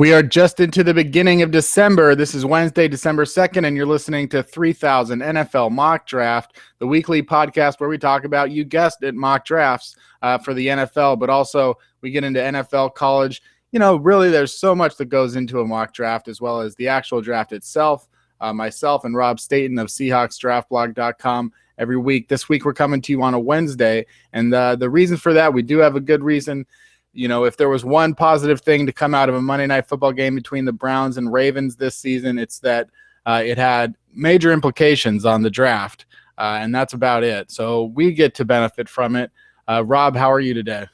We are just into the beginning of December. This is Wednesday, December 2nd, and you're listening to 3000 NFL Mock Draft, the weekly podcast where we talk about, you guessed it, mock drafts for the NFL, but also we get into NFL, college. You know, really, there's so much that goes into a mock draft as well as the actual draft itself. Myself and Rob Staten of SeahawksDraftBlog.com every week. This week, we're coming to you on a Wednesday, and the reason for that, we do have a good reason. You know, if there was one positive thing to come out of a Monday Night Football game between the Browns and Ravens this season, it's that it had major implications on the draft, and that's about it. So we get to benefit from it. Rob, how are you today?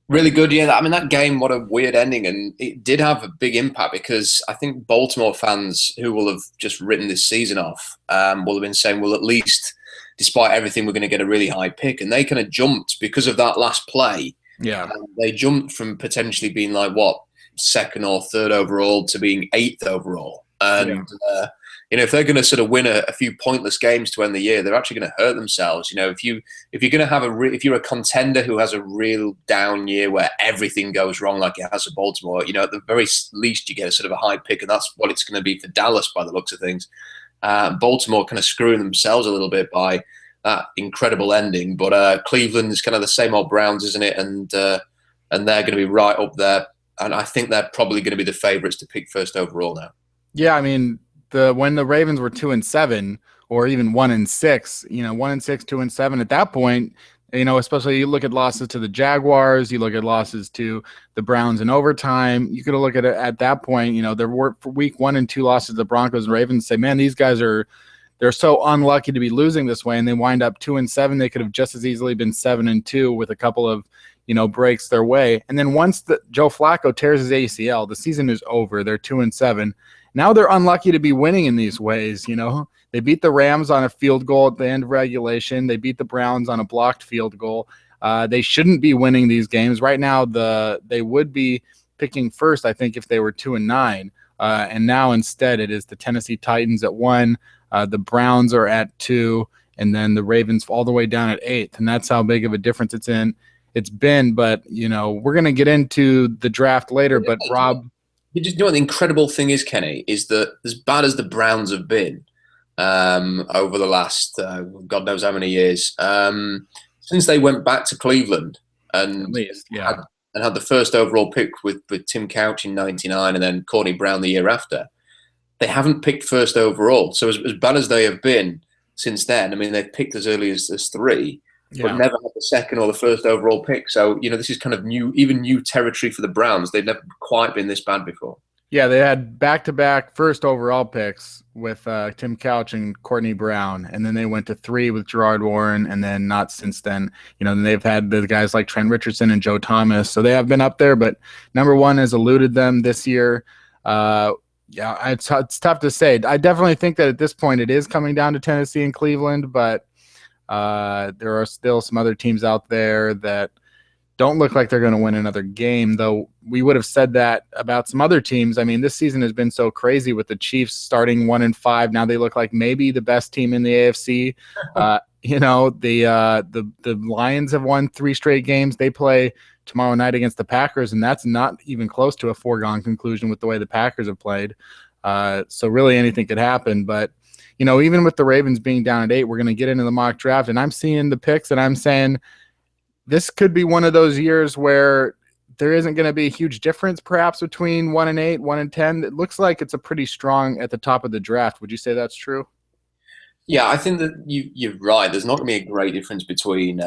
Really good, yeah. I mean, that game, what a weird ending, and it did have a big impact because I think Baltimore fans who will have just written this season off will have been saying, well, at least, despite everything, we're going to get a really high pick, and they kind of jumped because of that last play. Yeah, they jumped from potentially being like second or third overall to being eighth overall. And you know, if they're going to sort of win a few pointless games to end the year, they're actually going to hurt themselves. You know, if you're going to have if you're a contender who has a real down year where everything goes wrong, like it has for Baltimore, you know, at the very least you get a sort of a high pick, and that's what it's going to be for Dallas by the looks of things. Baltimore kind of screwing themselves a little bit by that incredible ending, but Cleveland is kind of the same old Browns, isn't it? And they're going to be right up there, and I think they're probably going to be the favourites to pick first overall now. Yeah, I mean, when the Ravens were 2-7, or even 1-6, you know, 1-6, 2-7, at that point, you know, especially you look at losses to the Jaguars, you look at losses to the Browns in overtime, you could look at it at that point. You know, there were for week 1 and 2 losses to the Broncos and Ravens. Say, man, these guys they're so unlucky to be losing this way, and they wind up 2-7. They could have just as easily been 7-2 with a couple of, you know, breaks their way. And then once Joe Flacco tears his ACL, the season is over. They're 2-7. Now they're unlucky to be winning in these ways. You know, they beat the Rams on a field goal at the end of regulation. They beat the Browns on a blocked field goal. They shouldn't be winning these games right now. They would be picking first, I think, if they were 2-9. And now instead it is the Tennessee Titans at 1. The Browns are at 2, and then the Ravens all the way down at 8th, and that's how big of a difference it's been. But you know, we're gonna get into the draft later. But Rob, you just know what the incredible thing is, Kenny, is that as bad as the Browns have been over the last God knows how many years, since they went back to Cleveland and at least, had the first overall pick with Tim Couch in '99, and then Courtney Brown the year after. They haven't picked first overall. So as bad as they have been since then, I mean, they've picked as early as 3, but never had the second or the first overall pick. So, you know, this is kind of new territory for the Browns. They've never quite been this bad before. Yeah, they had back-to-back first overall picks with Tim Couch and Courtney Brown, and then they went to 3 with Gerard Warren, and then not since then. You know, they've had the guys like Trent Richardson and Joe Thomas, so they have been up there, but number 1 has eluded them this year. Yeah, it's tough to say. I definitely think that at this point it is coming down to Tennessee and Cleveland, but there are still some other teams out there that don't look like they're going to win another game, though we would have said that about some other teams. I mean, this season has been so crazy with the Chiefs starting 1-5. Now they look like maybe the best team in the AFC. You know, the Lions have won 3 straight games. They play tomorrow night against the Packers, and that's not even close to a foregone conclusion with the way the Packers have played. So really anything could happen. But, you know, even with the Ravens being down at 8, we're going to get into the mock draft, and I'm seeing the picks, and I'm saying this could be one of those years where there isn't going to be a huge difference perhaps between 1-8, 1-10. It looks like it's a pretty strong at the top of the draft. Would you say that's true? Yeah, I think that you're right. There's not going to be a great difference between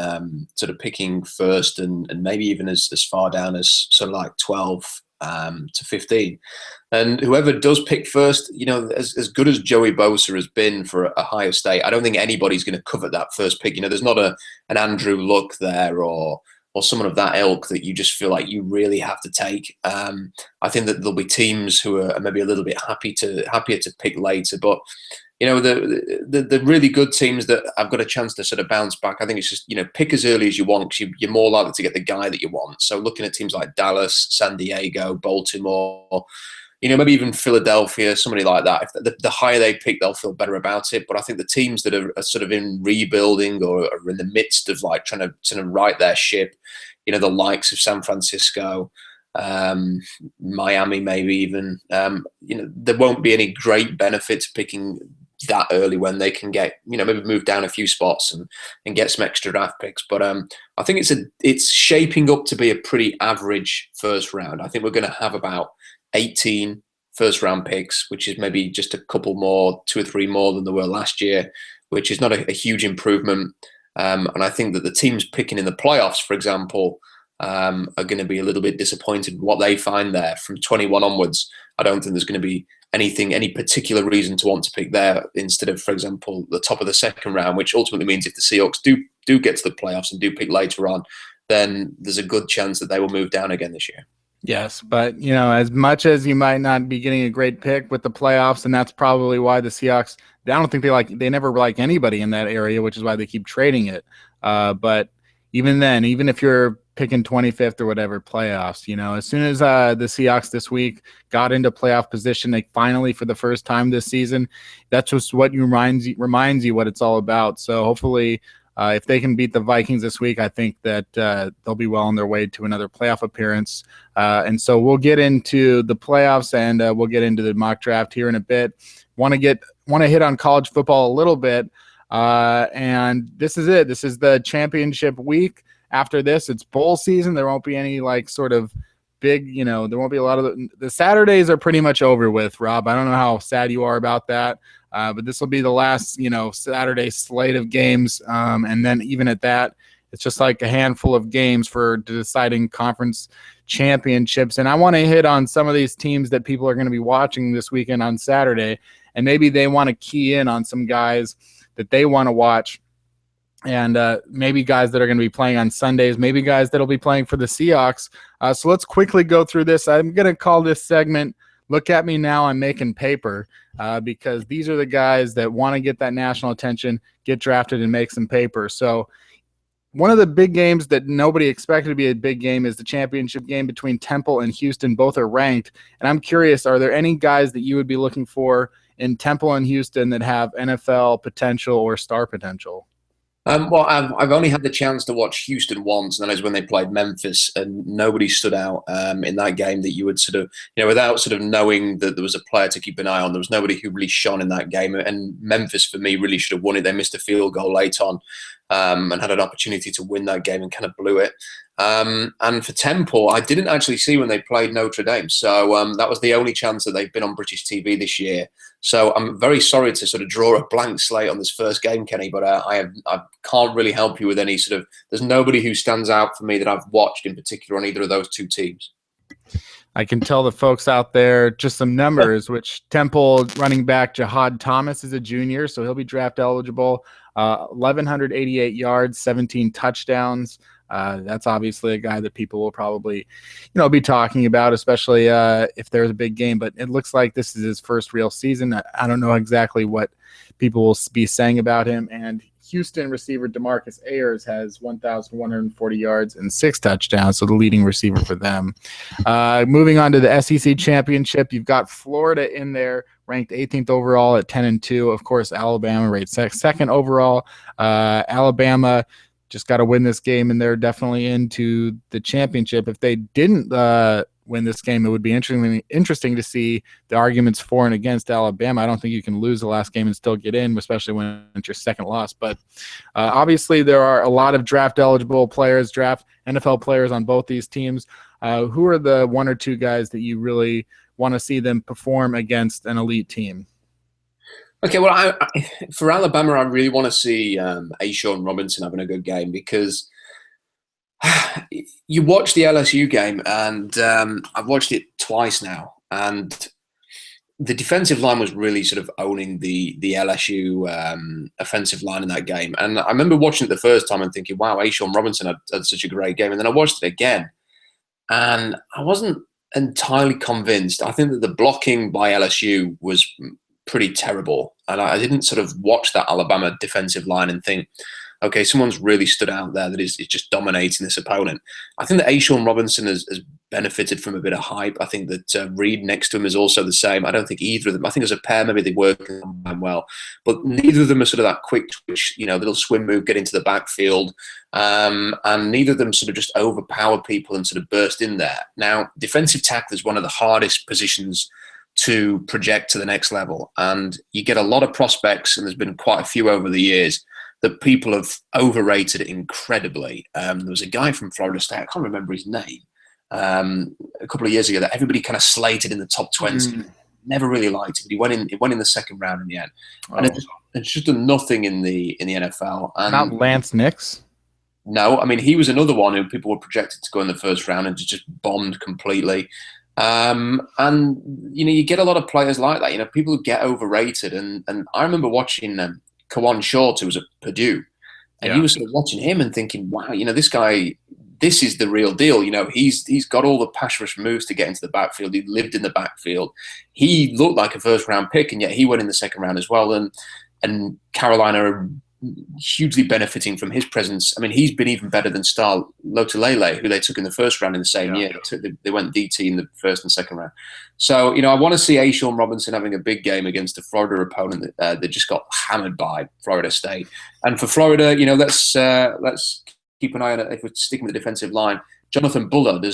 sort of picking first and maybe even as far down as sort of like 12 to 15. And whoever does pick first, you know, as good as Joey Bosa has been for Ohio State, I don't think anybody's going to covet that first pick. You know, there's not an Andrew Luck there or someone of that ilk that you just feel like you really have to take. I think that there'll be teams who are maybe a little bit happier to pick later, but you know, the really good teams that have got a chance to sort of bounce back, I think it's just, you know, pick as early as you want because you're more likely to get the guy that you want. So looking at teams like Dallas, San Diego, Baltimore, you know, maybe even Philadelphia, somebody like that, if the higher they pick, they'll feel better about it. But I think the teams that are sort of in rebuilding or are in the midst of like trying to right their ship, you know, the likes of San Francisco, Miami, maybe even. There won't be any great benefit to picking that early when they can get, maybe move down a few spots and get some extra draft picks. But I think it's shaping up to be a pretty average first round. I think we're going to have about 18 first round picks, which is maybe just a couple more, 2 or 3 more than there were last year, which is not a huge improvement. And I think that the teams picking in the playoffs, for example, are going to be a little bit disappointed with what they find there from 21 onwards. I don't think there's going to be any particular reason to want to pick there instead of, for example, the top of the second round, which ultimately means if the Seahawks do get to the playoffs and do pick later on, then there's a good chance that they will move down again this year. Yes, but as much as you might not be getting a great pick with the playoffs, and that's probably why the Seahawks, I don't think they never like anybody in that area, which is why they keep trading it. But even then, even if you're picking 25th or whatever playoffs, as soon as the Seahawks this week got into playoff position, they finally, for the first time this season, that's just what reminds you what it's all about. So hopefully, if they can beat the Vikings this week, I think that they'll be well on their way to another playoff appearance. And so we'll get into the playoffs and we'll get into the mock draft here in a bit. Want to hit on college football a little bit. And this is it. This is the championship week. After this, it's bowl season. There won't be any sort of big, there won't be a lot of the Saturdays are pretty much over with, Rob. I don't know how sad you are about that. But this will be the last, Saturday slate of games. And then even at that, it's just like a handful of games for deciding conference championships. And I want to hit on some of these teams that people are going to be watching this weekend on Saturday. And maybe they want to key in on some guys that they want to watch. And maybe guys that are going to be playing on Sundays, maybe guys that will be playing for the Seahawks. So let's quickly go through this. I'm going to call this segment, Look at Me Now, I'm Making Paper, because these are the guys that want to get that national attention, get drafted, and make some paper. So one of the big games that nobody expected to be a big game is the championship game between Temple and Houston. Both are ranked. And I'm curious, are there any guys that you would be looking for in Temple and Houston that have NFL potential or star potential? Well, I've only had the chance to watch Houston once, and that is when they played Memphis, and nobody stood out in that game that you would sort of, without sort of knowing that there was a player to keep an eye on. There was nobody who really shone in that game, and Memphis, for me, really should have won it. They missed a field goal late on and had an opportunity to win that game and kind of blew it. And for Temple, I didn't actually see when they played Notre Dame. So that was the only chance that they've been on British TV this year. So I'm very sorry to sort of draw a blank slate on this first game, Kenny, but I can't really help you with any sort of, there's nobody who stands out for me that I've watched in particular on either of those two teams. I can tell the folks out there just some numbers, which Temple running back Jahad Thomas is a junior, so he'll be draft eligible. 1,188 yards, 17 touchdowns. That's obviously a guy that people will probably, be talking about, especially if there's a big game. But it looks like this is his first real season. I don't know exactly what people will be saying about him. And Houston receiver DeMarcus Ayers has 1,140 yards and 6 touchdowns, so the leading receiver for them. Moving on to the SEC championship, you've got Florida in there, ranked 18th overall at 10-2. Of course, Alabama ranked second overall. Alabama just got to win this game, and they're definitely into the championship. If they didn't win this game, it would be interesting to see the arguments for and against Alabama. I don't think you can lose the last game and still get in, especially when it's your second loss. But obviously there are a lot of draft-eligible players, draft NFL players on both these teams. Who are the 1 or 2 guys that you really want to see them perform against an elite team? Okay, well, for Alabama, I really want to see A'Shawn Robinson having a good game, because you watch the LSU game, and I've watched it twice now, and the defensive line was really sort of owning the LSU offensive line in that game. And I remember watching it the first time and thinking, wow, A'Shawn Robinson had such a great game. And then I watched it again, and I wasn't entirely convinced. I think that the blocking by LSU was pretty terrible. And I didn't sort of watch that Alabama defensive line and think, okay, someone's really stood out there that is just dominating this opponent. I think that A'Shawn Robinson has benefited from a bit of hype. I think that Reed next to him is also the same. I don't think either of them. I think as a pair, maybe they work well, but neither of them are sort of that quick twitch, little swim move, get into the backfield, and neither of them sort of just overpower people and sort of burst in there. Now, defensive tackle is one of the hardest positions to project to the next level, and you get a lot of prospects, and there's been quite a few over the years that people have overrated incredibly. There was a guy from Florida State, I can't remember his name, a couple of years ago that everybody kind of slated in the top 20. Never really liked him. He went in the second round in the end, and it's just done nothing in the NFL. And not Lance Nix. No, I mean he was another one who people were projected to go in the first round and just bombed completely. And you get a lot of players like that. People who get overrated, and I remember watching Kawan Short, who was at Purdue, and he was sort of watching him and thinking, wow, this guy, this is the real deal. He's got all the pass rush moves to get into the backfield. He lived in the backfield. He looked like a first round pick, and yet he went in the second round as well. And Carolina are hugely benefiting from his presence. I mean, he's been even better than Star Lotulelei, who they took in the first round in the same year. They went DT in the first and second round. So, I want to see A'Shawn Robinson having a big game against a Florida opponent that just got hammered by Florida State. And for Florida, let's keep an eye on it. If we're sticking with the defensive line, Jonathan Bullard,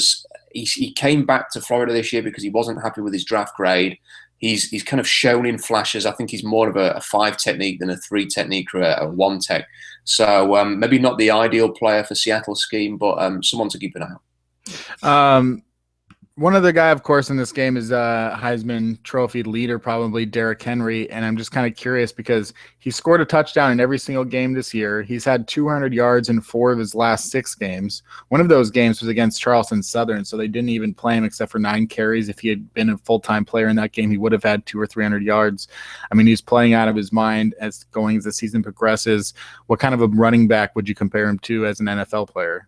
he came back to Florida this year because he wasn't happy with his draft grade. He's kind of shown in flashes. I think he's more of a 5 technique than a 3 technique or a 1 tech. So maybe not the ideal player for Seattle's scheme, but someone to keep an eye on. One other guy, of course, in this game is Heisman Trophy leader, probably Derrick Henry. And I'm just kind of curious because he scored a touchdown in every single game this year. He's had 200 yards in 4 of his last 6 games. One of those games was against Charleston Southern, so they didn't even play him except for 9 carries. If he had been a full-time player in that game, he would have had 200 or 300 yards. I mean, he's playing out of his mind as the season progresses. What kind of a running back would you compare him to as an NFL player?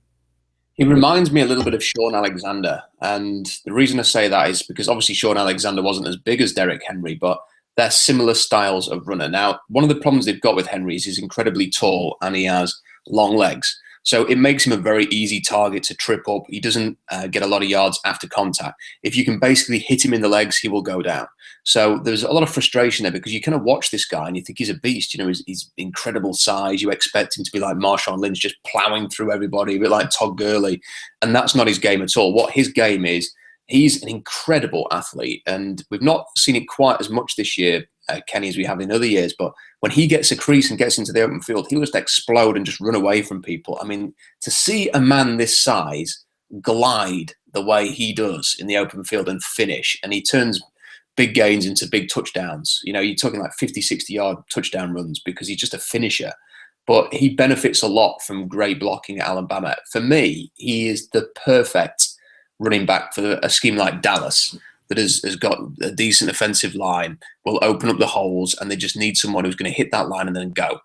He reminds me a little bit of Shaun Alexander. And the reason I say that is because obviously Shaun Alexander wasn't as big as Derrick Henry, but they're similar styles of runner. Now, one of the problems they've got with Henry is he's incredibly tall and he has long legs. So it makes him a very easy target to trip up. He doesn't get a lot of yards after contact. If you can basically hit him in the legs, he will go down. So there's a lot of frustration there because you kind of watch this guy and you think he's a beast. He's incredible size. You expect him to be like Marshawn Lynch, just plowing through everybody, a bit like Todd Gurley. And that's not his game at all. What his game is, he's an incredible athlete. And we've not seen it quite as much this year, Kenny, as we have in other years. But when he gets a crease and gets into the open field, he'll just explode and just run away from people. I mean, to see a man this size glide the way he does in the open field and finish, and he turns big gains into big touchdowns. You're talking like 50, 60-yard touchdown runs because he's just a finisher. But he benefits a lot from great blocking at Alabama. For me, he is the perfect running back for a scheme like Dallas that has got a decent offensive line, will open up the holes, and they just need someone who's going to hit that line and then go.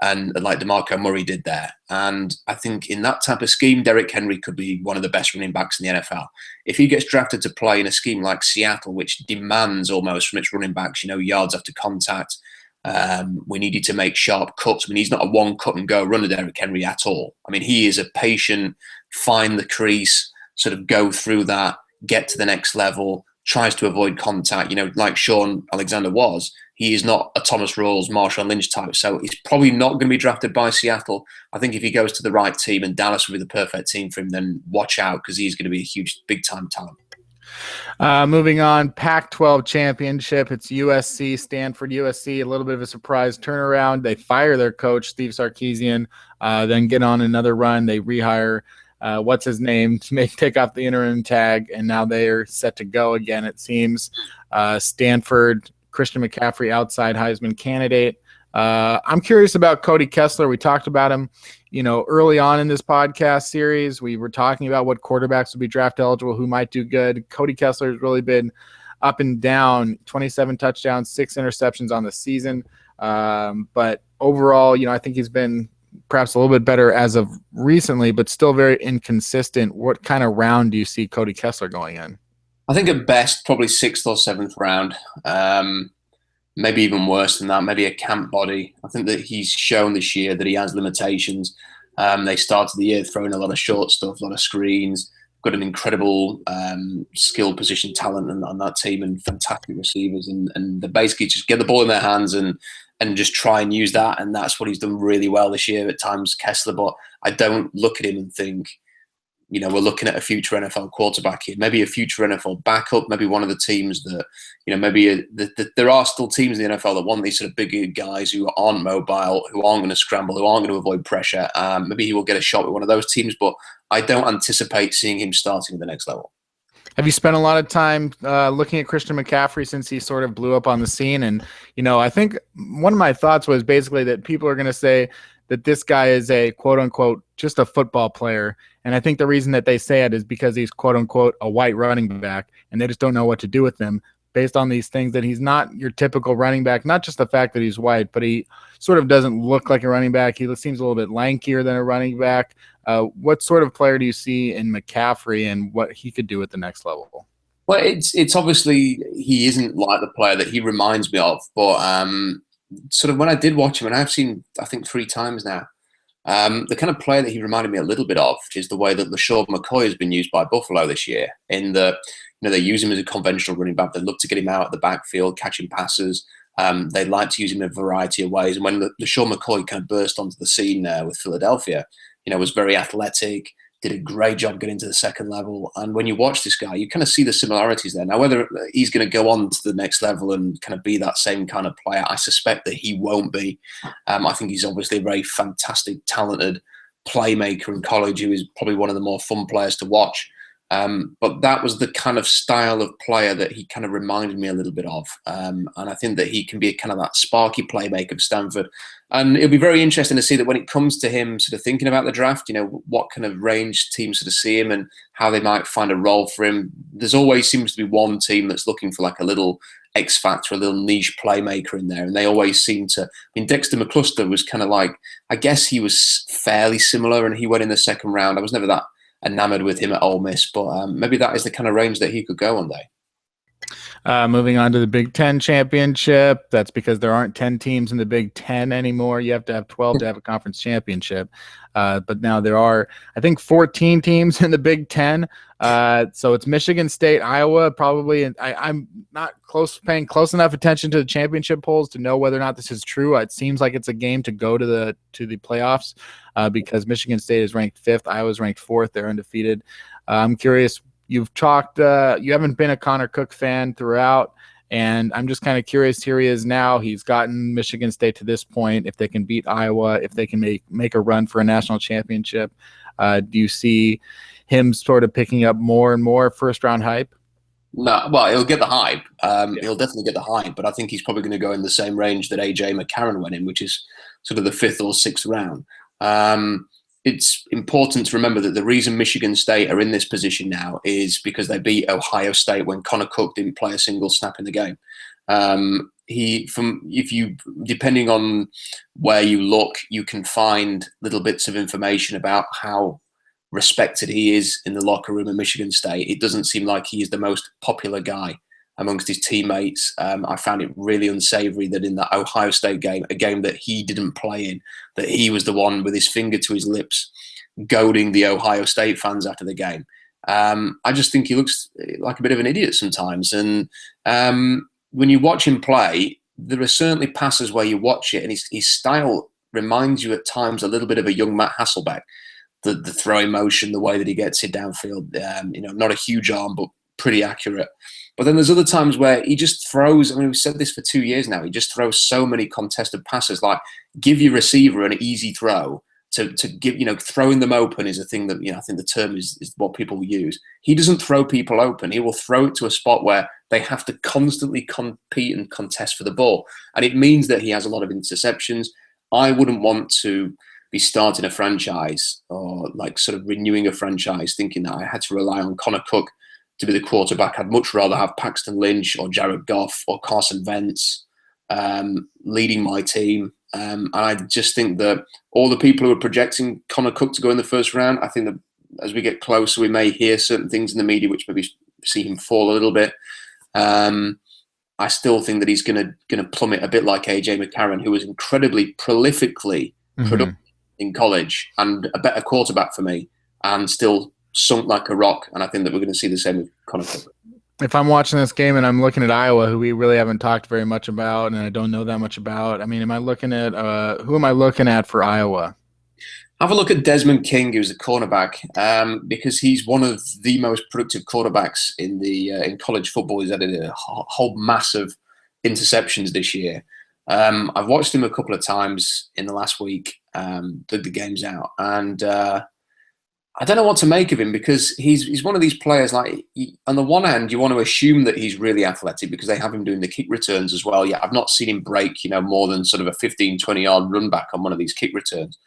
And like DeMarco Murray did there. And I think in that type of scheme, Derrick Henry could be one of the best running backs in the NFL. If he gets drafted to play in a scheme like Seattle, which demands almost from its running backs, yards after contact, we needed to make sharp cuts. I mean, he's not a one cut and go runner, Derrick Henry, at all. I mean, he is a patient, find the crease, sort of go through that, get to the next level, tries to avoid contact, like Shaun Alexander was. He is not a Thomas Rawls, Marshawn Lynch type. So he's probably not going to be drafted by Seattle. I think if he goes to the right team and Dallas will be the perfect team for him, then watch out because he's going to be a huge, big-time talent. Moving on, Pac-12 championship. It's USC, Stanford, USC. A little bit of a surprise turnaround. They fire their coach, Steve Sarkisian, then get on another run. They rehire what's his name to take off the interim tag, and now they are set to go again, it seems. Stanford, Christian McCaffrey, outside Heisman candidate. I'm curious about Cody Kessler. We talked about him, early on in this podcast series. We were talking about what quarterbacks would be draft eligible, who might do good. Cody Kessler has really been up and down, 27 touchdowns, 6 interceptions on the season. But overall, I think he's been perhaps a little bit better as of recently, but still very inconsistent. What kind of round do you see Cody Kessler going in? I think at best, probably 6th or 7th round. Maybe even worse than that, maybe a camp body. I think that he's shown this year that he has limitations. They started the year throwing a lot of short stuff, a lot of screens, got an incredible skill position talent on that team and fantastic receivers, and they basically just get the ball in their hands and just try and use that. And that's what he's done really well this year at times, Kessler. But I don't look at him and think, you know, we're looking at a future NFL quarterback here, maybe a future NFL backup, maybe one of the teams that, you know, maybe there are still teams in the NFL that want these sort of bigger guys who aren't mobile, who aren't going to scramble, who aren't going to avoid pressure. Maybe he will get a shot with one of those teams, but I don't anticipate seeing him starting at the next level. Have you spent a lot of time looking at Christian McCaffrey since he sort of blew up on the scene? And, you know, I think one of my thoughts was basically that people are going to say that this guy is a quote unquote just a football player. And I think the reason that they say it is because he's quote unquote a white running back, and they just don't know what to do with him based on these things, that he's not your typical running back. Not just the fact that he's white, but he sort of doesn't look like a running back. He seems a little bit lankier than a running back. What sort of player do you see in McCaffrey and what he could do at the next level? Well, it's obviously he isn't like the player that he reminds me of, but sort of when I did watch him, and I've seen I think 3 times now, the kind of player that he reminded me a little bit of is the way that LaShawn McCoy has been used by Buffalo this year. In the, you know, they use him as a conventional running back. They look to get him out of the backfield, catching passes. They like to use him in a variety of ways. And when LaShawn McCoy kind of burst onto the scene with Philadelphia, you know, was very athletic, did a great job getting to the second level. And when you watch this guy, you kind of see the similarities there. Now, whether he's going to go on to the next level and kind of be that same kind of player, I suspect that he won't be. I think he's obviously a very fantastic, talented playmaker in college who is probably one of the more fun players to watch. But that was the kind of style of player that he kind of reminded me a little bit of. And I think that he can be kind of that sparky playmaker of Stanford. And it'll be very interesting to see that when it comes to him sort of thinking about the draft, you know, what kind of range teams sort of see him and how they might find a role for him. There's always seems to be one team that's looking for like a little X factor, a little niche playmaker in there. And they always seem to, I mean, Dexter McCluster was kind of like, I guess he was fairly similar and he went in the second round. I was never that enamored with him at Ole Miss, but maybe that is the kind of range that he could go one day. Moving on to the Big Ten championship. That's because there aren't 10 teams in the Big Ten anymore. You have to have 12 to have a conference championship. But now there are, I think, 14 teams in the Big Ten. So it's Michigan State, Iowa, probably. And I'm not paying close enough attention to the championship polls to know whether or not this is true. It seems like it's a game to go to the playoffs because Michigan State is ranked 5th. Iowa's ranked 4th. They're undefeated. I'm curious. You've talked, you haven't been a Connor Cook fan throughout, and I'm just kind of curious. Here he is now. He's gotten Michigan State to this point. If they can beat Iowa, if they can make a run for a national championship, do you see him sort of picking up more and more first-round hype? No, well, he'll get the hype. He'll definitely get the hype, but I think he's probably going to go in the same range that A.J. McCarron went in, which is sort of the 5th or 6th round. It's important to remember that the reason Michigan State are in this position now is because they beat Ohio State when Connor Cook didn't play a single snap in the game. Depending on where you look, you can find little bits of information about how respected he is in the locker room at Michigan State. It doesn't seem like he is the most popular guy amongst his teammates. I found it really unsavory that in that Ohio State game, a game that he didn't play in, that he was the one with his finger to his lips goading the Ohio State fans after the game. I just think he looks like a bit of an idiot sometimes. And when you watch him play, there are certainly passes where you watch it and his style reminds you at times a little bit of a young Matt Hasselbeck. The throwing motion, the way that he gets it downfield, not a huge arm, but pretty accurate. But then there's other times where he just throws, I mean, we've said this for 2 years now, he just throws so many contested passes, like give your receiver an easy throw to give, throwing them open is a thing that, I think the term is what people use. He doesn't throw people open. He will throw it to a spot where they have to constantly compete and contest for the ball. And it means that he has a lot of interceptions. I wouldn't want to be starting a franchise or like sort of renewing a franchise thinking that I had to rely on Connor Cook to be the quarterback. I'd much rather have Paxton Lynch or Jared Goff or Carson Wentz leading my team. And I just think that all the people who are projecting Connor Cook to go in the first round, I think that as we get closer, we may hear certain things in the media which maybe see him fall a little bit. I still think that he's going to plummet a bit like A.J. McCarron, who was incredibly prolifically productive in college and a better quarterback for me, and still sunk like a rock, and I think that we're going to see the same with Connor Cook. If I'm watching this game and I'm looking at Iowa, who we really haven't talked very much about, and I don't know that much about, I mean, am I looking at who am I looking at for Iowa? Have a look at Desmond King, who's a cornerback, because he's one of the most productive quarterbacks in the in college football. He's added a whole mass of interceptions this year. I've watched him a couple of times in the last week, did the games out, and I don't know what to make of him because he's one of these players. Like on the one hand, you want to assume that he's really athletic because they have him doing the kick returns as well. Yeah, I've not seen him break, more than sort of a 15, 20-yard run back on one of these kick returns.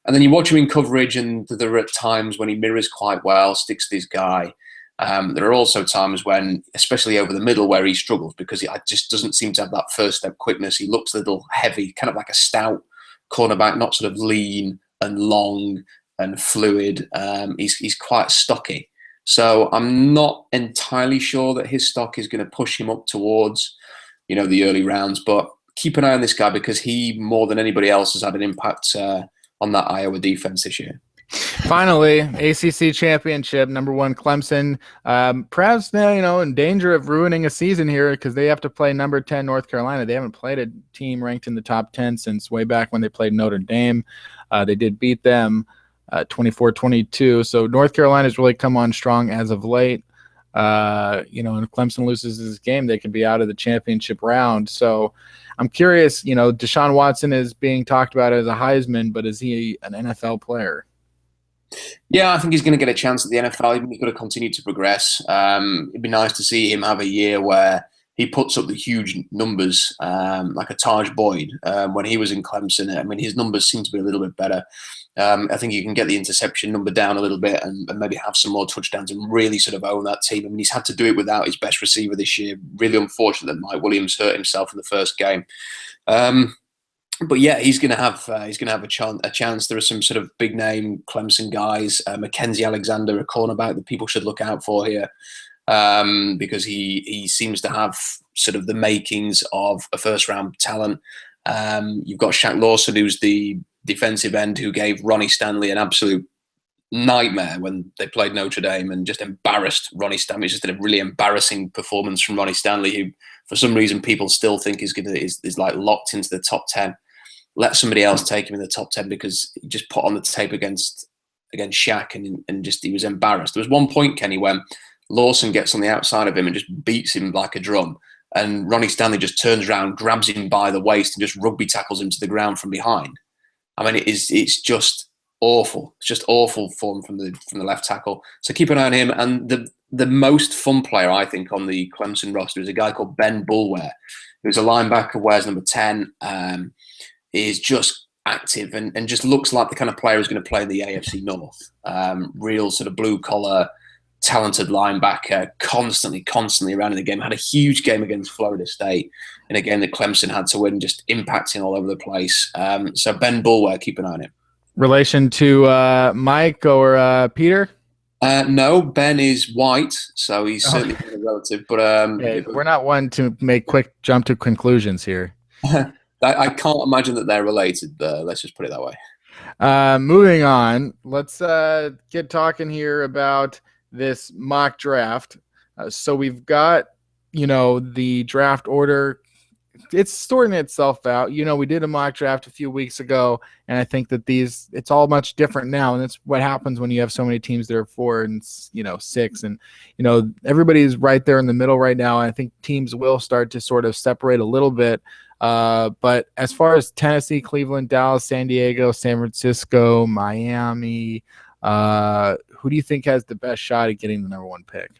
And then you watch him in coverage, and there are times when he mirrors quite well, sticks to his guy. There are also times when, especially over the middle, where he struggles because he just doesn't seem to have that first step quickness. He looks a little heavy, kind of like a stout cornerback, not sort of lean and long and fluid. He's quite stocky. So I'm not entirely sure that his stock is going to push him up towards, the early rounds. But keep an eye on this guy because he, more than anybody else, has had an impact on that Iowa defense this year. Finally, ACC championship, #1 Clemson. Perhaps now, in danger of ruining a season here because they have to play number 10 North Carolina. They haven't played a team ranked in the top 10 since way back when they played Notre Dame. They did beat them 24-22. So North Carolina's really come on strong as of late. And if Clemson loses this game, they could be out of the championship round. So I'm curious, Deshaun Watson is being talked about as a Heisman, but is he an NFL player? Yeah, I think he's going to get a chance at the NFL. He's got to continue to progress. It'd be nice to see him have a year where he puts up the huge numbers, like a Taj Boyd when he was in Clemson. I mean, his numbers seem to be a little bit better. I think you can get the interception number down a little bit and maybe have some more touchdowns and really sort of own that team. I mean, he's had to do it without his best receiver this year. Really unfortunate that Mike Williams hurt himself in the first game. But yeah, he's going to have a chance. There are some sort of big name Clemson guys, Mackenzie Alexander, a cornerback that people should look out for here, because he seems to have sort of the makings of a first round talent. You've got Shaq Lawson, who's the defensive end who gave Ronnie Stanley an absolute nightmare when they played Notre Dame and just embarrassed Ronnie Stanley. Just did a really embarrassing performance from Ronnie Stanley, who for some reason people still think is like locked into the top 10. Let somebody else take him in the top 10 because he just put on the tape against Shaq and just he was embarrassed. There was one point, Kenny, when Lawson gets on the outside of him and just beats him like a drum. And Ronnie Stanley just turns around, grabs him by the waist and just rugby tackles him to the ground from behind. I mean, it's just awful. It's just awful form from the left tackle. So keep an eye on him. And the most fun player, I think, on the Clemson roster is a guy called Ben Boulware, who's a linebacker, wears number 10, is just active and just looks like the kind of player who's going to play in the AFC North. Real sort of blue-collar, talented linebacker, constantly around in the game. Had a huge game against Florida State in a game that Clemson had to win, just impacting all over the place. So Ben Boulware, keep an eye on him. Relation to Mike or Peter? No, Ben is white, so he's certainly a relative. But we're not one to make quick jump to conclusions here. I can't imagine that they're related. Let's just put it that way. Moving on, let's get talking here about this mock draft. So we've got, the draft order. It's sorting itself out. We did a mock draft a few weeks ago, and I think that it's all much different now. And that's what happens when you have so many teams that are 4 and 6, and everybody's right there in the middle right now. And I think teams will start to sort of separate a little bit. But as far as Tennessee, Cleveland, Dallas, San Diego, San Francisco, Miami, who do you think has the best shot at getting the #1 pick?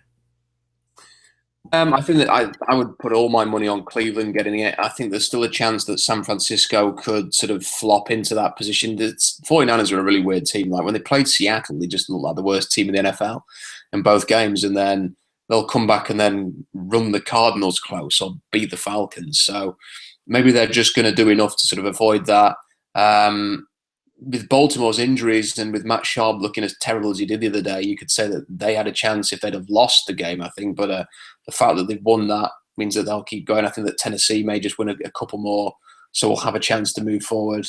I think that I would put all my money on Cleveland getting it. I think there's still a chance that San Francisco could sort of flop into that position. The 49ers are a really weird team. Like when they played Seattle, they just looked like the worst team in the NFL in both games. And then they'll come back and then run the Cardinals close or beat the Falcons. So maybe they're just going to do enough to sort of avoid that. With Baltimore's injuries and with Matt Schaub looking as terrible as he did the other day, you could say that they had a chance if they'd have lost the game, I think. But the fact that they've won that means that they'll keep going. I think that Tennessee may just win a couple more, so we'll have a chance to move forward.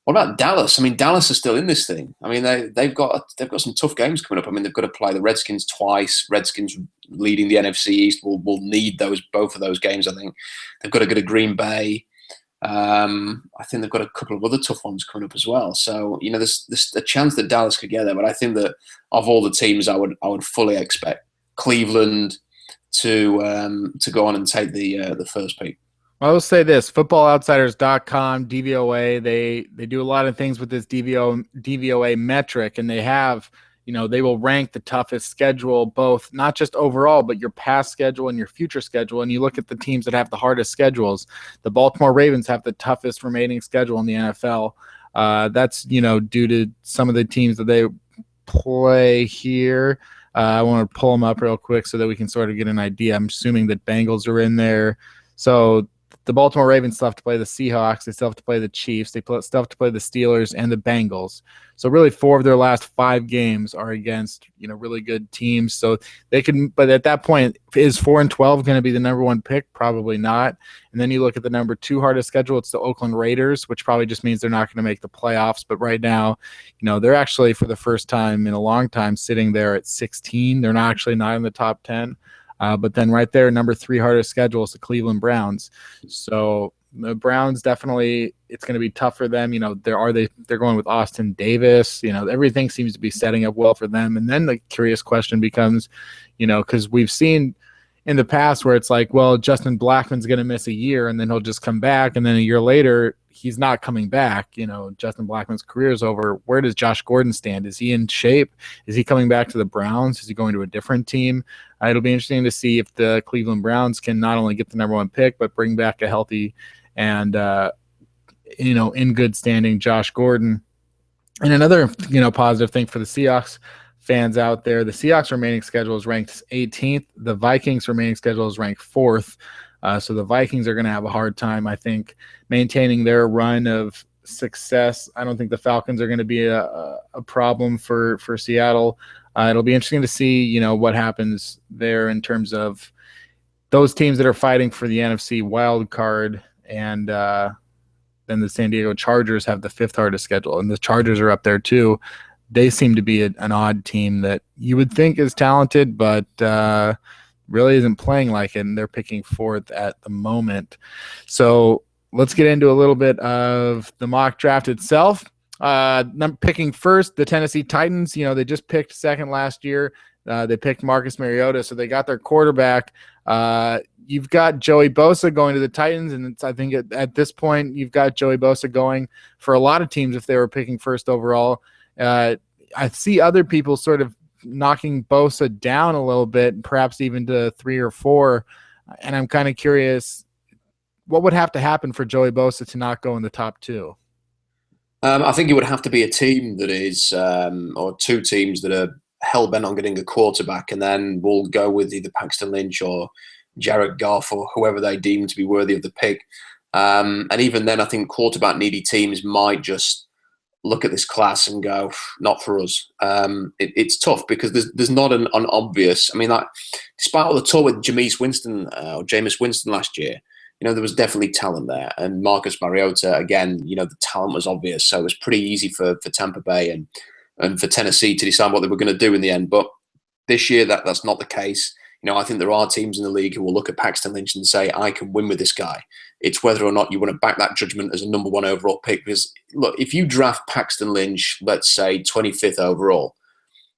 What about Dallas? I mean, Dallas are still in this thing. I mean, they've got some tough games coming up. I mean, they've got to play the Redskins twice. Redskins leading the NFC East will need both of those games. I think they've got to go to Green Bay. I think they've got a couple of other tough ones coming up as well. So there's a chance that Dallas could get there. But I think that of all the teams, I would fully expect Cleveland to go on and take the first pick. I will say this, footballoutsiders.com, DVOA, they do a lot of things with this DVOA metric, and they have, they will rank the toughest schedule, both not just overall, but your past schedule and your future schedule. And you look at the teams that have the hardest schedules. The Baltimore Ravens have the toughest remaining schedule in the NFL. That's, due to some of the teams that they play here. I want to pull them up real quick so that we can sort of get an idea. I'm assuming that Bengals are in there. So the Baltimore Ravens still have to play the Seahawks. They still have to play the Chiefs. They still have to play the Steelers and the Bengals. So really 4 of their last 5 games are against, really good teams. So they can, but at that point, is 4-12 going to be the number 1 pick? Probably not. And then you look at the number 2 hardest schedule. It's the Oakland Raiders, which probably just means they're not going to make the playoffs. But right now, they're actually for the first time in a long time sitting there at 16. They're not in the top 10. But then right there, number 3 hardest schedule is the Cleveland Browns. So the Browns definitely, it's going to be tough for them. They're going with Austin Davis. Everything seems to be setting up well for them. And then the curious question becomes, because we've seen in the past where it's like, well, Justin Blackmon's going to miss a year and then he'll just come back. And then a year later, he's not coming back. Justin Blackmon's career is over. Where does Josh Gordon stand? Is he in shape? Is he coming back to the Browns? Is he going to a different team? It'll be interesting to see if the Cleveland Browns can not only get the number 1 pick, but bring back a healthy and, in good standing Josh Gordon. And another, positive thing for the Seahawks fans out there, the Seahawks remaining schedule is ranked 18th. The Vikings remaining schedule is ranked 4th. So the Vikings are going to have a hard time, I think, maintaining their run of success. I don't think the Falcons are going to be a problem for Seattle. It'll be interesting to see, what happens there in terms of those teams that are fighting for the NFC wild card. And then the San Diego Chargers have the 5th hardest schedule, and the Chargers are up there too. They seem to be an odd team that you would think is talented, but really isn't playing like it, and they're picking 4th at the moment. So let's get into a little bit of the mock draft itself. Picking first, the Tennessee Titans. They just picked 2nd last year. They picked Marcus Mariota, so they got their quarterback. You've got Joey Bosa going to the Titans, and I think at this point you've got Joey Bosa going for a lot of teams if they were picking 1st overall. I see other people sort of knocking Bosa down a little bit, perhaps even to 3 or 4, and I'm kind of curious what would have to happen for Joey Bosa to not go in the top 2. I think it would have to be a team that is, or 2 teams that are hell-bent on getting a quarterback, and then we'll go with either Paxton Lynch or Jared Goff or whoever they deem to be worthy of the pick. And even then, I think quarterback-needy teams might just look at this class and go, not for us. It's tough because there's not an obvious. I mean, like, despite all the talk with Jameis Winston or Jameis Winston last year, there was definitely talent there. And Marcus Mariota, again, the talent was obvious. So it was pretty easy for Tampa Bay and for Tennessee to decide what they were going to do in the end. But this year, that's not the case. I think there are teams in the league who will look at Paxton Lynch and say, I can win with this guy. It's whether or not you want to back that judgment as a number 1 overall pick. Because, look, if you draft Paxton Lynch, let's say 25th overall,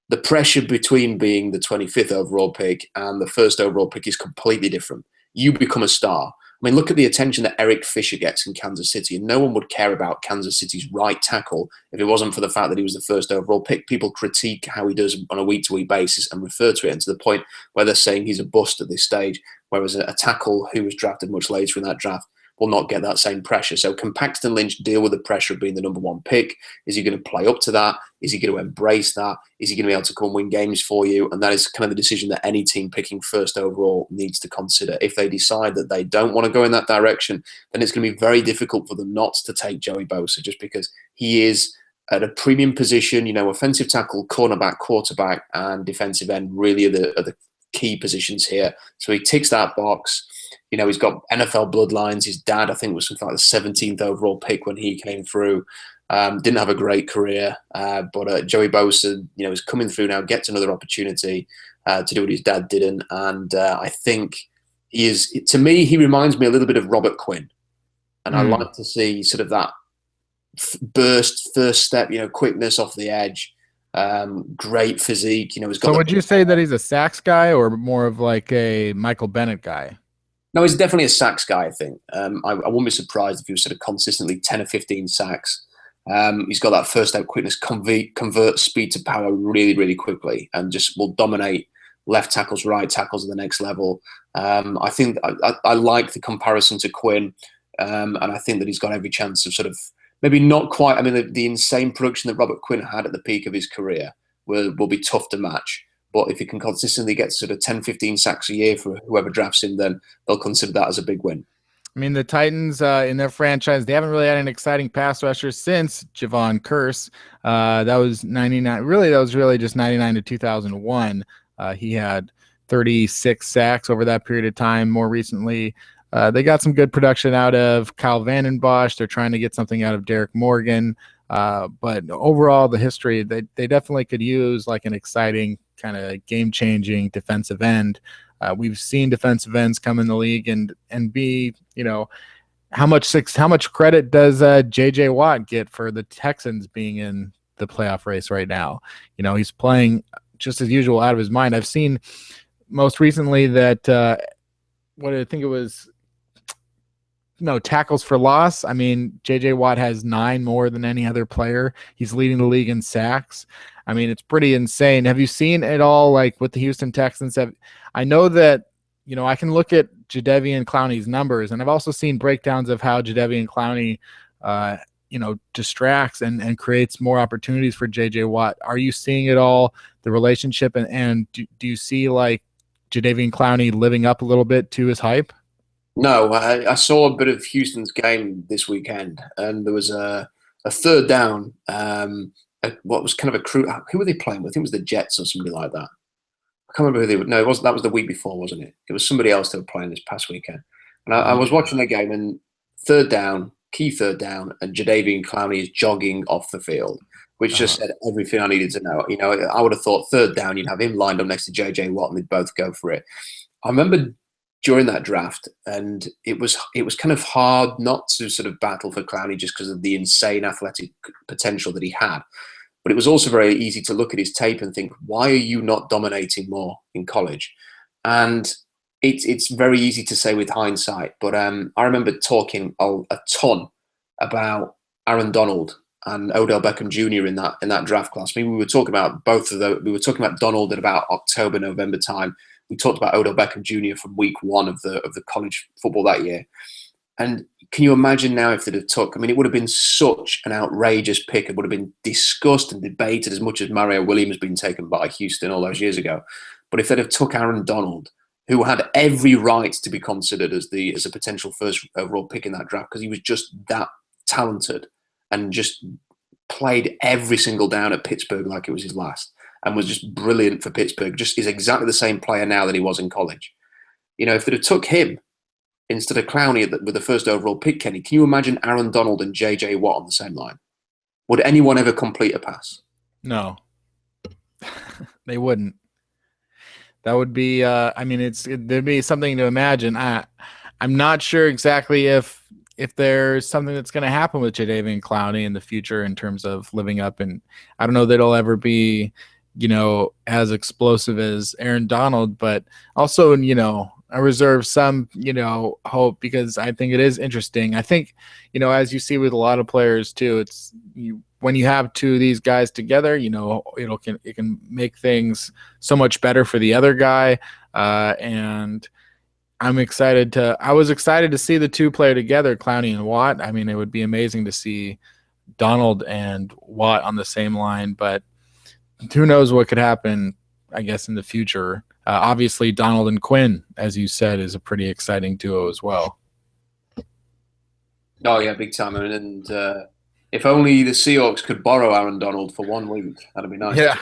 the pressure between being the 25th overall pick and the 1st overall pick is completely different. You become a star. I mean, look at the attention that Eric Fisher gets in Kansas City, and no one would care about Kansas City's right tackle if it wasn't for the fact that he was the 1st overall pick. People critique how he does on a week-to-week basis and refer to it, and to the point where they're saying he's a bust at this stage, whereas a tackle who was drafted much later in that draft will not get that same pressure. So can Paxton Lynch deal with the pressure of being the number 1 pick? Is he going to play up to that? Is he going to embrace that? Is he going to be able to come win games for you? And that is kind of the decision that any team picking 1st overall needs to consider. If they decide that they don't want to go in that direction, then it's going to be very difficult for them not to take Joey Bosa, just because he is at a premium position. Offensive tackle, cornerback, quarterback, and defensive end really are the key positions here. So he ticks that box. He's got NFL bloodlines. His dad, I think, was something like the 17th overall pick when he came through. Didn't have a great career, but Joey Bosa, is coming through now, gets another opportunity to do what his dad didn't, and I think he is. To me, he reminds me a little bit of Robert Quinn, and I like to see sort of that burst, first step, quickness off the edge, great physique. He's got. So would you say that he's a sacks guy or more of like a Michael Bennett guy? No, he's definitely a sacks guy, I think. I wouldn't be surprised if he was sort of consistently 10 or 15 sacks. He's got that first step quickness, convert speed to power really, really quickly, and just will dominate left tackles, right tackles at the next level. I think I like the comparison to Quinn, and I think that he's got every chance of sort of maybe not quite. I mean, the insane production that Robert Quinn had at the peak of his career will be tough to match. But if he can consistently get sort of 10, 15 sacks a year for whoever drafts him, then they'll consider that as a big win. I mean, the Titans in their franchise, they haven't really had an exciting pass rusher since Javon Curse. That was 99. Really, that was really just 99 to 2001. He had 36 sacks over that period of time. More recently, they got some good production out of Kyle Vanden Bosch. They're trying to get something out of Derek Morgan. But overall, the history, they definitely could use like an exciting kind of game-changing defensive end. We've seen defensive ends come in the league and be, how much credit does J.J. Watt get for the Texans being in the playoff race right now? He's playing just as usual out of his mind. I've seen most recently that what I think it was, tackles for loss. I mean, J.J. Watt has 9 more than any other player. He's leading the league in sacks. I mean, it's pretty insane. Have you seen it all, like with the Houston Texans? I know that, I can look at Jadeveon Clowney's numbers, and I've also seen breakdowns of how Jadeveon Clowney, distracts and creates more opportunities for J.J. Watt. Are you seeing it all, the relationship, and do you see like Jadeveon Clowney living up a little bit to his hype? No, I saw a bit of Houston's game this weekend, and there was a third down. What was kind of a crew? Who were they playing with? I think it was the Jets or somebody like that. I can't remember who they were. No, it wasn't. That was the week before, wasn't it? It was somebody else they were playing this past weekend. And I was watching the game, and third down, key third down, and Jadeveon Clowney is jogging off the field, which just said everything I needed to know. I would have thought third down, you'd have him lined up next to JJ Watt, and they'd both go for it. I remember during that draft, and it was kind of hard not to sort of battle for Clowney just because of the insane athletic potential that he had. But it was also very easy to look at his tape and think, why are you not dominating more in college? And it's very easy to say with hindsight, but I remember talking a ton about Aaron Donald and Odell Beckham Jr. in that draft class. I mean, we were talking about both of those. We were talking about Donald at about October, November time. We talked about Odell Beckham Jr. from week 1 of the college football that year. And can you imagine now if they'd have took? I mean, it would have been such an outrageous pick. It would have been discussed and debated as much as Mario Williams being taken by Houston all those years ago. But if they'd have took Aaron Donald, who had every right to be considered as a potential first overall pick in that draft, because he was just that talented and just played every single down at Pittsburgh like it was his last, and was just brilliant for Pittsburgh. Just is exactly the same player now that he was in college. If they'd have took him instead of Clowney with the first overall pick, Kenny, can you imagine Aaron Donald and J.J. Watt on the same line? Would anyone ever complete a pass? No, they wouldn't. That would be, there'd be something to imagine. I'm not sure exactly if there's something that's going to happen with Jadeveon Clowney in the future in terms of living up, and I don't know that he'll ever be, as explosive as Aaron Donald, but also, I reserve some, hope, because I think it is interesting. I think, as you see with a lot of players too, it's when you have two of these guys together, it can make things so much better for the other guy. And I was excited to see the two play together, Clowney and Watt. I mean, it would be amazing to see Donald and Watt on the same line, but who knows what could happen, I guess, in the future. Obviously, Donald and Quinn, as you said, is a pretty exciting duo as well. Oh, yeah, big time. And if only the Seahawks could borrow Aaron Donald for 1 week, that'd be nice. Yeah.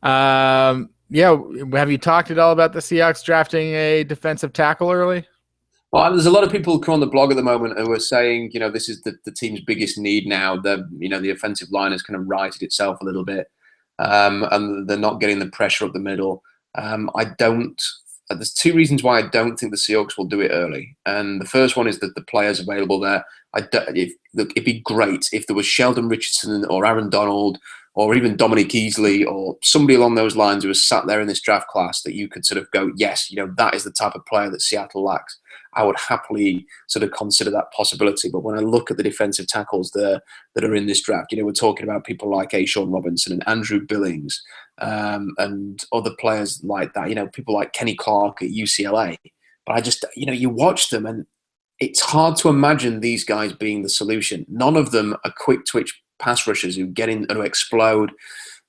Have you talked at all about the Seahawks drafting a defensive tackle early? Well, there's a lot of people come on the blog at the moment who are saying, this is the team's biggest need now. The offensive line has kind of righted itself a little bit, and they're not getting the pressure up the middle. I don't. There's two reasons why I don't think the Seahawks will do it early, and the first one is that the players available there. It'd be great if there was Sheldon Richardson or Aaron Donald or even Dominic Easley or somebody along those lines who was sat there in this draft class that you could sort of go, yes, that is the type of player that Seattle lacks. I would happily sort of consider that possibility. But when I look at the defensive tackles that are in this draft, we're talking about people like Ashawn Robinson and Andrew Billings, and other players like that, people like Kenny Clark at UCLA. But I just, you watch them and it's hard to imagine these guys being the solution. None of them are quick twitch pass rushers who get in and explode,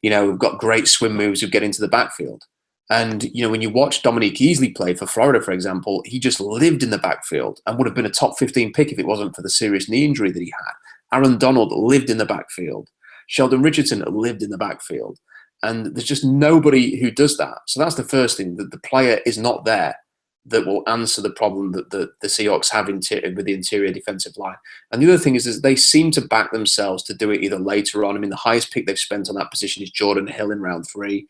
who've got great swim moves who get into the backfield. And, when you watch Dominique Easley play for Florida, for example, he just lived in the backfield and would have been a top 15 pick if it wasn't for the serious knee injury that he had. Aaron Donald lived in the backfield. Sheldon Richardson lived in the backfield. And there's just nobody who does that. So that's the first thing, that the player is not there that will answer the problem that the Seahawks have with the interior defensive line. And the other thing is they seem to back themselves to do it either later on. I mean, the highest pick they've spent on that position is Jordan Hill in round 3.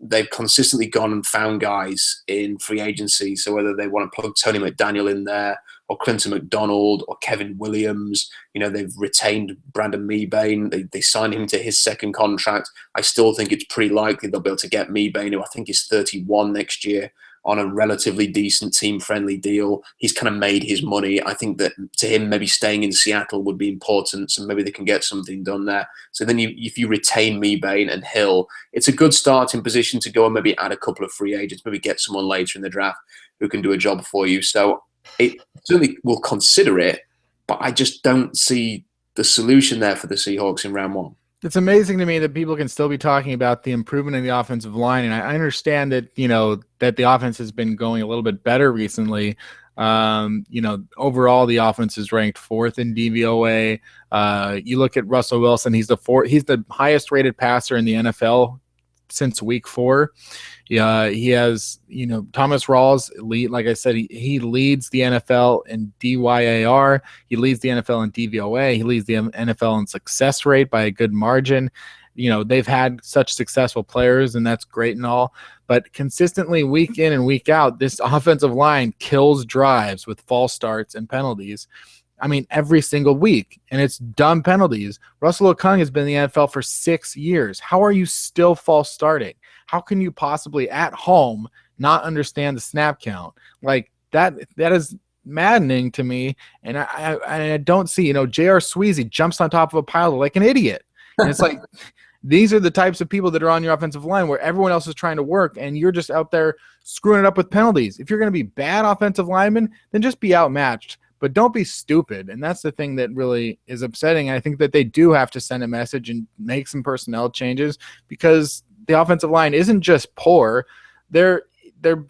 They've consistently gone and found guys in free agency. So whether they want to plug Tony McDaniel in there or Clinton McDonald or Kevin Williams, they've retained Brandon Mebane. They signed him to his second contract. I still think it's pretty likely they'll be able to get Mebane, who I think is 31 next year, on a relatively decent team-friendly deal. He's kind of made his money. I think that to him, maybe staying in Seattle would be important, so maybe they can get something done there. So then if you retain Mebane and Hill, it's a good starting position to go and maybe add a couple of free agents, maybe get someone later in the draft who can do a job for you. So it certainly will consider it, but I just don't see the solution there for the Seahawks in round 1. It's amazing to me that people can still be talking about the improvement in the offensive line. And I understand that, that the offense has been going a little bit better recently. Overall, the offense is ranked 4th in DVOA. You look at Russell Wilson, he's the highest rated passer in the NFL since week 4. Yeah, he has, Thomas Rawls, like I said, he leads the NFL in DYAR. He leads the NFL in DVOA. He leads the NFL in success rate by a good margin. They've had such successful players, and that's great and all. But consistently, week in and week out, this offensive line kills drives with false starts and penalties. I mean, every single week, and it's dumb penalties. Russell Okung has been in the NFL for 6 years. How are you still false starting? How can you possibly at home not understand the snap count? Like that is maddening to me. And I don't see, J.R. Sweezy jumps on top of a pile like an idiot. And it's like, these are the types of people that are on your offensive line where everyone else is trying to work and you're just out there screwing it up with penalties. If you're going to be bad offensive linemen, then just be outmatched. But don't be stupid. And that's the thing that really is upsetting. I think that they do have to send a message and make some personnel changes, because the offensive line isn't just poor. They're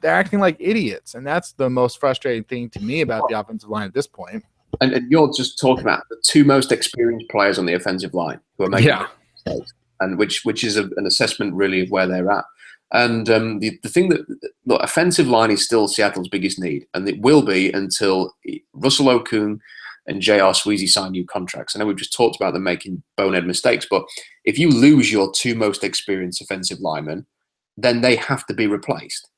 acting like idiots. And that's the most frustrating thing to me about the offensive line at this point. And you're just talking about the 2 most experienced players on the offensive line who are making mistakes, and which is an assessment really of where they're at. And the thing that the offensive line is still Seattle's biggest need, and it will be until Russell Okung and J.R. Sweezy sign new contracts. I know we've just talked about them making bonehead mistakes, but if you lose your 2 most experienced offensive linemen, then they have to be replaced.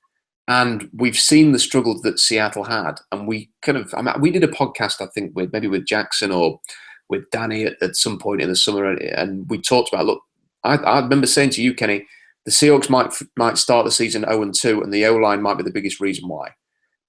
And we've seen the struggles that Seattle had, and we did a podcast, I think, with Jackson or with Danny at some point in the summer, and we talked about, look, I remember saying to you, Kenny, the Seahawks might start the season 0-2, and the O-line might be the biggest reason why.